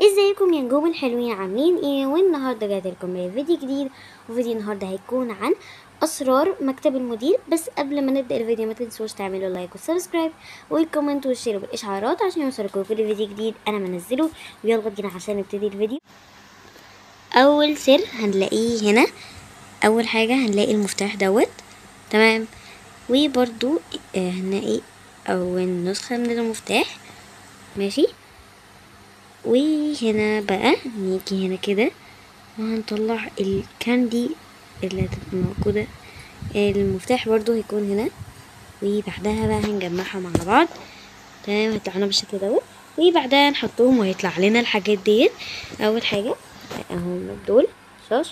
ازيكم يا نجوم الحلوين، عاملين ايه؟ والنهارده جايت لكم بفيديو جديد. وفيديو النهارده هيكون عن اسرار مكتب المدير. بس قبل ما نبدا الفيديو ما تنسوش تعملوا لايك والسبسكرايب والكومنت والشير بالاشعارات عشان يوصلكم كل فيديو جديد انا منزله. ويلا بينا عشان نبتدي الفيديو. اول سر هنلاقيه هنا. اول حاجه هنلاقي المفتاح دوت، تمام. وبرده هنلاقي اول نسخه من المفتاح، ماشي. وهنا بقى نيجي هنا كده وهنطلع الكاندي اللي هتبقى موجودة. المفتاح برضو هيكون هنا، وبعدها بقى هنجمعها مع بعض، تمام. هيطلعنا بالشكل دوت، وبعدها نحطهم وهيطلع لنا الحاجات ديت. اول حاجة اهم دول شاش،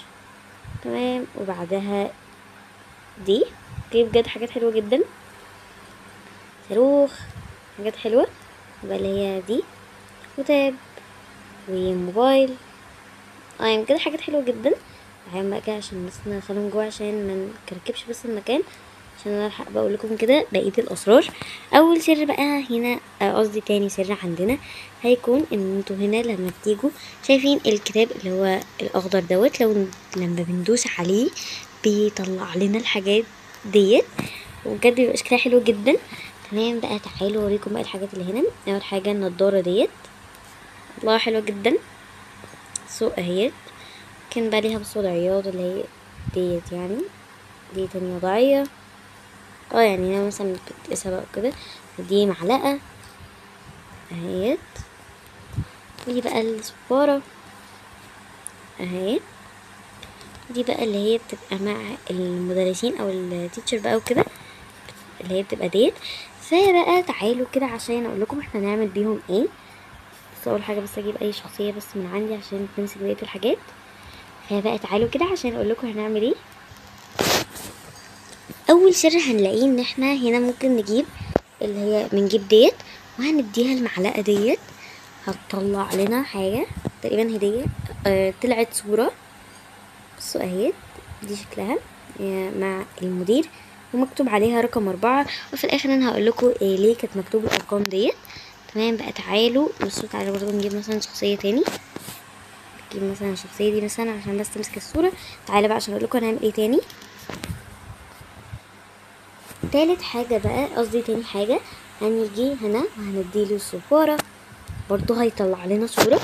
تمام. وبعدها دي بجد حاجات حلوة جدا، صاروخ، حاجات حلوة بقى اللي هي دي، وتاب وموبايل. يعني بجد حاجات حلوة جدا. هعمل بقى كده عشان بس ندخلهم جوه عشان ما نكركبش بس المكان، عشان انا الحق بقول لكم كده بقيه الاسرار. اول سر بقى هنا، قصدي تاني سر عندنا، هيكون ان انتوا هنا لما بتيجوا شايفين الكتاب اللي هو الاخضر دوت، لما بندوس عليه بيطلع لنا الحاجات ديت، وبجد بيبقى شكلها حلو جدا. تمام بقى، تعالوا اوريكم بقى الحاجات اللي هنا. اول حاجه النضاره ديت، الله حلوه جدا، سوق اهيت. كان بقى ليها بس وضعيات اللي هي ديت، يعني دي تاني وضعية. يعني هنا مثلا بتقيسها بقى كده. ودي معلقة اهيت. ودي بقى الصفارة اهيت. دي بقى اللي هي بتبقى مع المدرسين او التيتشر بقى وكده، اللي هي بتبقى ديت. فبقى تعالوا كده عشان اقول لكم احنا نعمل بيهم ايه. بس اول حاجة بس اجيب اي شخصية بس من عندي عشان تمسك بقية الحاجات. فبقى تعالوا كده عشان اقول لكم هنعمل ايه. اول سر هنلاقيه ان احنا هنا ممكن نجيب اللي هي بنجيب ديت وهنديها المعلقه ديت، هتطلع لنا حاجه تقريبا هديه. طلعت صوره، بصوا اهي، دي شكلها مع المدير ومكتوب عليها رقم 4. وفي الاخر انا هقول لكم ليه كانت مكتوب الارقام ديت. تمام بقى، تعالوا بصوا، تعالوا برضو نجيب مثلا شخصيه تاني. نجيب مثلا الشخصيه دي مثلا عشان بس تمسك الصوره. تعالوا بقى عشان اقول لكم هنعمل ايه تاني. تالت حاجة بقى، قصدي تاني حاجة، هنيجي هنا وهنديله الصفارة، برضو هيطلع لنا صورة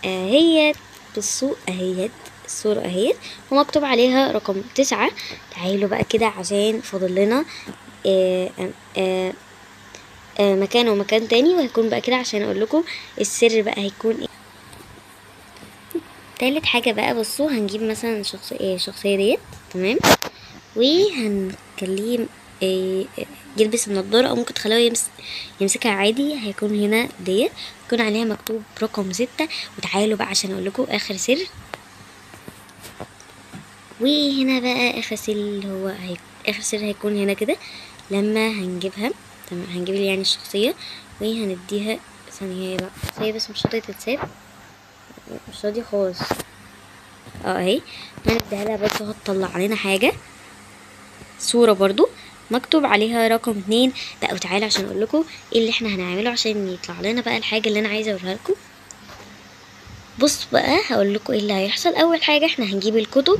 اهيت. بالسوق اهيت، الصورة اهيت ومكتوب عليها رقم 9. تعالوا بقى كده عشان فاضل لنا مكان ومكان تاني، وهيكون بقى كده عشان اقول لكم السر بقى هيكون ايه. تالت حاجة بقى، بصوا هنجيب مثلا الشخصية ديت، تمام. وهنخليه يلبس النضارة، او ممكن تخليه يمسكها عادي. هيكون هنا ديت يكون عليها مكتوب رقم 6. وتعالوا بقى عشان اقول لكم اخر سر. وهنا بقى اخر سر اللي هو اخر سر هيكون هنا كده. لما هنجيبها، تمام، هنجيب يعني الشخصية وهنديها ثانية بقى، هي بس مش راضية تتساب، مش راضية خالص. اهي هنديها لها برضه، هتطلع علينا حاجة، صورة برضو مكتوب عليها رقم 2 بقى. وتعالى عشان اقول لكم ايه اللي احنا هنعمله عشان يطلع لنا بقى الحاجة اللي انا عايزة اوريها لكم. بص بقى هقول لكم ايه اللي هيحصل. اول حاجة احنا هنجيب الكتب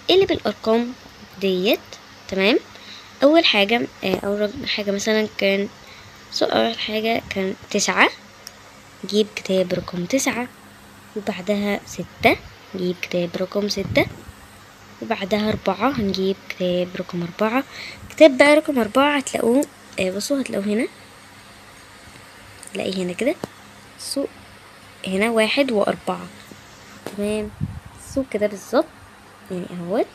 اللي بالارقام ديت، تمام. اول حاجة اول حاجة مثلا كان اول حاجة كان 9، نجيب كتاب رقم 9. وبعدها 6، نجيب كتاب رقم 6. وبعدها 4، هنجيب كتاب رقم 4. كتاب بقى رقم 4 هتلاقوه، بصوا هتلاقوه هنا، تلاقيه هنا كده، سوق هنا 1 و4، تمام. سوق كده بالظبط، يعني اهوت.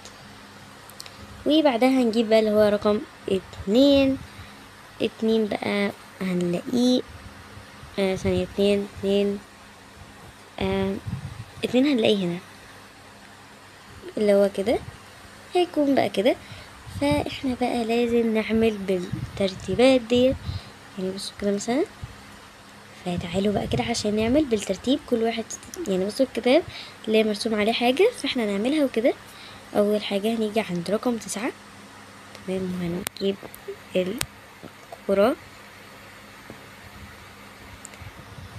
وبعدها هنجيب بقى اللي هو رقم 2. 2 بقى هنلاقيه ثانية 2 2 هنلاقيه هنا اللي هو كده، هيكون بقى كده. فاحنا بقى لازم نعمل بالترتيبات ديت، يعني بصوا كده مثلا. فتعالوا بقى كده عشان نعمل بالترتيب كل واحد، يعني بصوا الكتاب اللي مرسوم عليه حاجة فاحنا نعملها وكده. اول حاجة هنيجي عند رقم 9، تمام. وهنجيب الكرة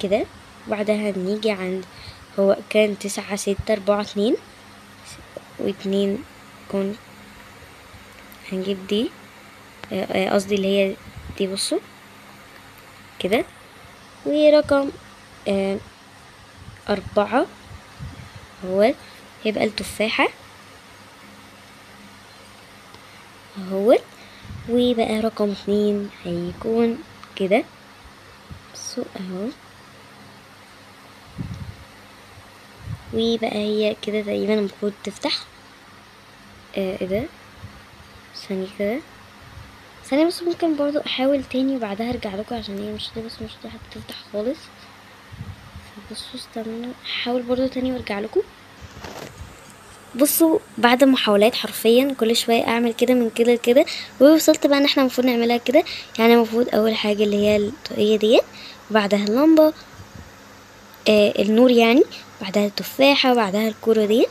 كده، وبعدها نيجي عند هو كان 9 6 4 2 و2 كون هنجيب دي قصدي اللي هي دي. بصوا كده. ورقم 4 هو هيبقى التفاحة اهو. وبقى رقم 2 هيكون كده. بصوا اهو. وبقى هي كده تقريبا المفروض تفتح. ايه ده؟ ثانية كده، ثانية بس ممكن برضو احاول تاني وبعدها ارجع لكم عشان هي مش راح تفتح خالص. بصوا استنوا، احاول برضو تاني وارجع لكم. بصوا بعد محاولات حرفيا كل شويه اعمل كده من كده لكده، ووصلت بقى ان احنا المفروض نعملها كده. يعني المفروض اول حاجه اللي هي الطاقيه ديت، وبعدها اللمبه النور يعني، بعدها التفاحه، وبعدها الكوره ديت.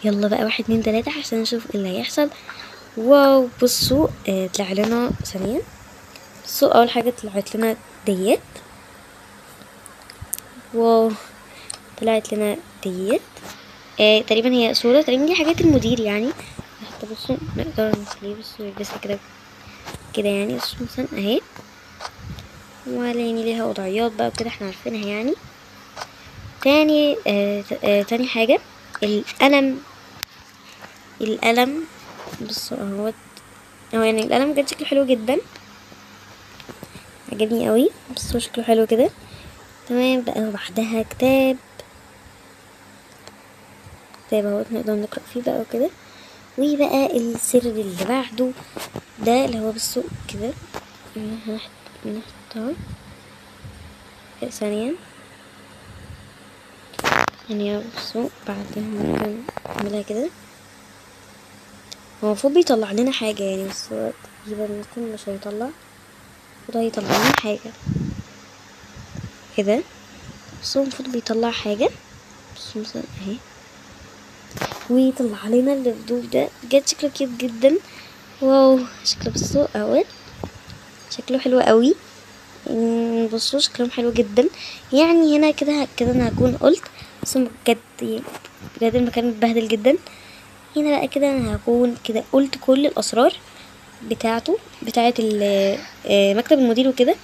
يلا بقى 1 2 3 عشان نشوف ايه اللي هيحصل. واو بصوا طلع لنا ثانيه. بصوا اول حاجه طلعت لنا ديت. واو طلعت لنا ديت. تقريبا هي صورة، تقريبا دي حاجات المدير يعني. حتى بصوا نقدر نخليه بصوا يلبسها كده كده يعني. بصوا مثلا اهي، ولا يعني ليها وضعيات بقى وكده احنا عارفينها يعني. تاني تاني حاجة القلم. بصوا اهوت. هو يعني القلم بجد شكله حلو جدا، عجبني قوي. بصوا شكله حلو كده. تمام بقى. وبعدها كتاب اهوت نقدر نقرأ فيه بقى وكده. وبقى السر اللي بعده ده اللي هو بصوا كده نحطها ثانية يعني. بصوا بعدها ممكن نعملها كده. هو المفروض بيطلع لنا حاجة يعني، بس هو تقريبا ممكن مش هيطلع، وده هيطلع لنا حاجة كده. بس هو المفروض بيطلع حاجة. بصوا مثلا اهي، ويطلع لنا اللفدوف ده بجد شكله كيوت جدا. واو شكله بصوا اهوت، شكله حلو قوي. بصوا شكلهم حلو جدا يعني. هنا كده انا هكون قلت، بس بجد المكان متبهدل جدا. هنا بقى كده انا هكون كده قلت كل الاسرار بتاعته بتاعه مكتب المدير وكده.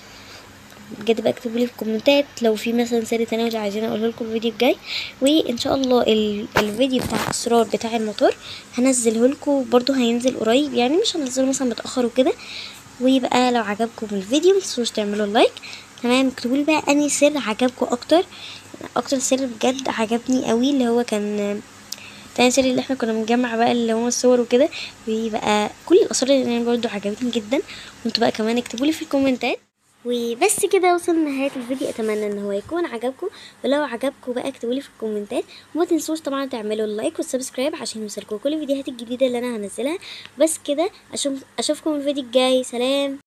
بجد بقى اكتبوا لي في الكومنتات لو في مثلا سر تاني عايزين اقوله لكم الفيديو الجاي. وان شاء الله الفيديو بتاع الاسرار بتاع الموتور هنزله لكم برضو، هينزل قريب يعني، مش هنزله مثلا متاخر وكده. وبقى لو عجبكم الفيديو متنسوش تعملوا لايك. تمام. اكتبوا لي بقى انهي سر عجبكم اكتر سر بجد عجبني قوي، اللي هو كان تاني سر اللي احنا كنا بنجمع بقى اللي هو الصور وكده. وبقى كل الاسرار اللي انا برضو عجبتني جدا، وانتوا بقى كمان اكتبوا لي في الكومنتات. وبس كده وصلنا لنهايه الفيديو. اتمنى ان هو يكون عجبكم، ولو عجبكم بقى اكتبوا لي في الكومنتات. وما تنسوش طبعا تعملوا اللايك والسبسكرايب عشان يوصلكم كل الفيديوهات الجديده اللي انا هنزلها. بس كده اشوفكم الفيديو الجاي. سلام.